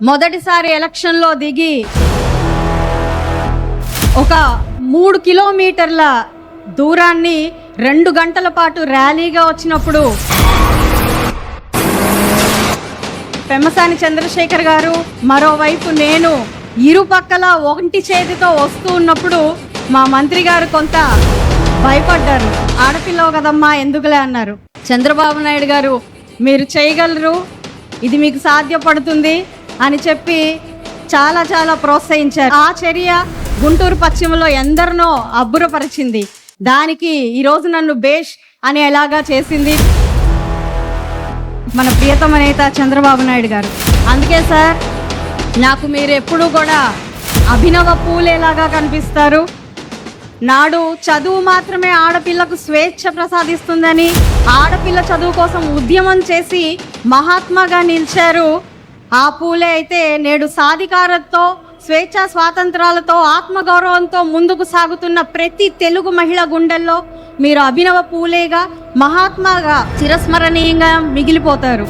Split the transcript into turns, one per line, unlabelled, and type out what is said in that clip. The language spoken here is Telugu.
మొదటిసారి ఎలక్షన్లో దిగి ఒక 3 కిలోమీటర్ల దూరాన్ని 2 గంటల పాటు ర్యాలీగా వచ్చినప్పుడు పెమ్మసాని చంద్రశేఖర్ గారు, మరోవైపు నేను ఇరుపక్కల ఒకటి చేతితో వస్తూ ఉన్నప్పుడు మా మంత్రి గారు కొంత భయపడ్డారు. ఆడపిల్లవు కదమ్మా ఎందుకులే అన్నారు. చంద్రబాబు నాయుడు గారు మీరు చేయగలరు, ఇది మీకు సాధ్యపడుతుంది అని చెప్పి చాలా చాలా ప్రోత్సహించారు. ఆ చర్య గుంటూరు పశ్చిమలో ఎందరినో అబ్బురపరిచింది. దానికి ఈరోజు నన్ను బేష్ అనేలాగా చేసింది మన ప్రియతమ నేత చంద్రబాబు నాయుడు గారు. అందుకే సార్ నాకు మీరు ఎప్పుడూ కూడా అభినవ పూలేలాగా కనిపిస్తారు. నాడు చదువు మాత్రమే ఆడపిల్లకు స్వేచ్ఛ ప్రసాదిస్తుందని ఆడపిల్ల చదువు కోసం ఉద్యమం చేసి మహాత్మాగా నిలిచారు. ఆ పూలే అయితే నేడు సాధికారతతో, స్వేచ్ఛ స్వాతంత్రాలతో, ఆత్మగౌరవంతో ముందుకు సాగుతున్న ప్రతి తెలుగు మహిళ గుండెల్లో మీరు అభినవ పూలేగా, మహాత్మాగా చిరస్మరణీయంగా మిగిలిపోతారు.